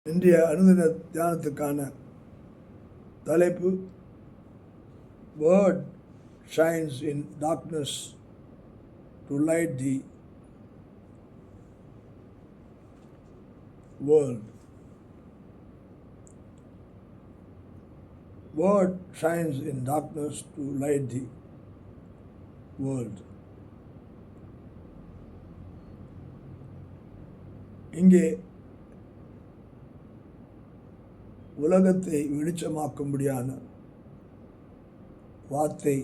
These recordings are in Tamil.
இன்றைய அனுதின தியானத்துக்கான தலைப்பு word shines in darkness to light the world. Word shines in darkness to light the world. இங்கே உலகத்தை வெளிச்சமாக்கும்படியான வார்த்தை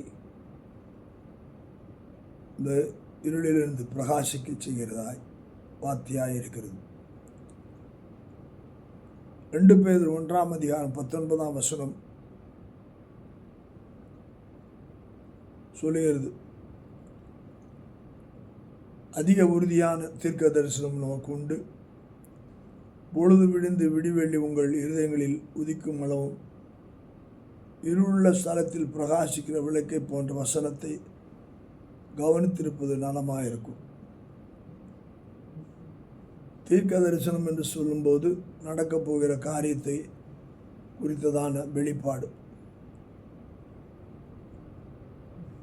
இந்த இருளிலிருந்து பிரகாசிக்க செய்கிறதாய் வார்த்தையாய் இருக்கிறது. 2 பேதுரு 1:19 சொல்லுகிறது. அதிக உறுதியான தீர்க்க தரிசனம் நமக்கு உண்டு. பொழுது விழுந்து விடிவெள்ளி உங்கள் இருதயங்களில் உதிக்கும் அளவும் இருளுள்ள ஸ்தலத்தில் பிரகாசிக்கிற விளக்கை போன்ற வசனத்தை கவனித்திருப்பது நலமாயிருக்கும். தீர்க்க தரிசனம் என்று சொல்லும்போது நடக்கப் போகிற காரியத்தை குறித்ததான வெளிப்பாடு.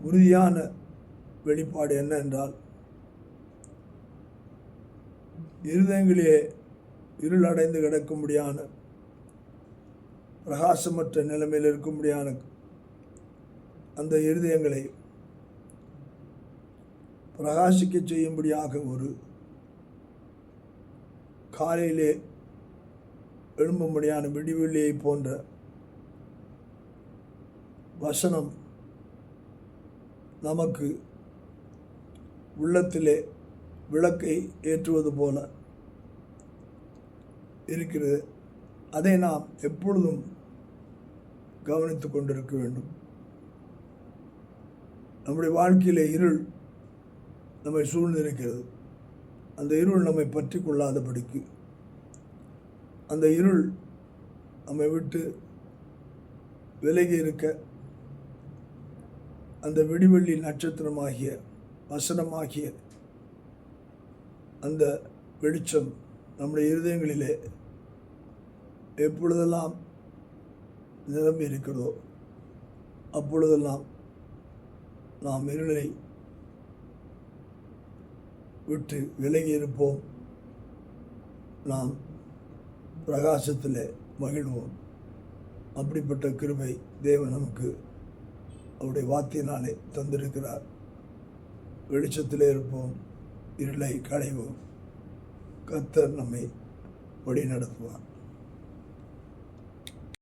உறுதியான வெளிப்பாடு என்ன என்றால், இருதயங்களிலே இருள் அடைந்து கிடக்கும்படியான பிரகாசமற்ற நிலைமையில் இருக்கும்படியான அந்த இருதயங்களை பிரகாசிக்க செய்யும்படியாக ஒரு காலையிலே எழும்பும்படியான விடிவெள்ளியை போன்ற வசனம் நமக்கு உள்ளத்திலே விளக்கை ஏற்றுவது போல இருக்கிறது. அதை நாம் எப்பொழுதும் கவனித்து கொண்டிருக்க வேண்டும். நம்முடைய வாழ்க்கையிலே இருள் நம்மை சூழ்ந்திருக்கிறது. அந்த இருள் நம்மை பற்றி கொள்ளாதபடிக்கு, அந்த இருள் நம்மை விட்டு விலகி இருக்க அந்த விடிவெள்ளி நட்சத்திரமாகிய வசனமாகிய அந்த வெளிச்சம் நம்முடைய இருதயங்களிலே எப்பொழுதெல்லாம் நிரம்பி இருக்கிறதோ அப்பொழுதெல்லாம் நாம் இருளை விட்டு விலகி இருப்போம். நாம் பிரகாசத்தில் மகிழ்வோம். அப்படிப்பட்ட கிருபை தேவன் நமக்கு அவருடைய வார்த்தையினாலே தந்திருக்கிறார். வெளிச்சத்திலே இருப்போம், இருளை களைவோம். கர்த்தர் நம்மை வழி நடத்துவார்.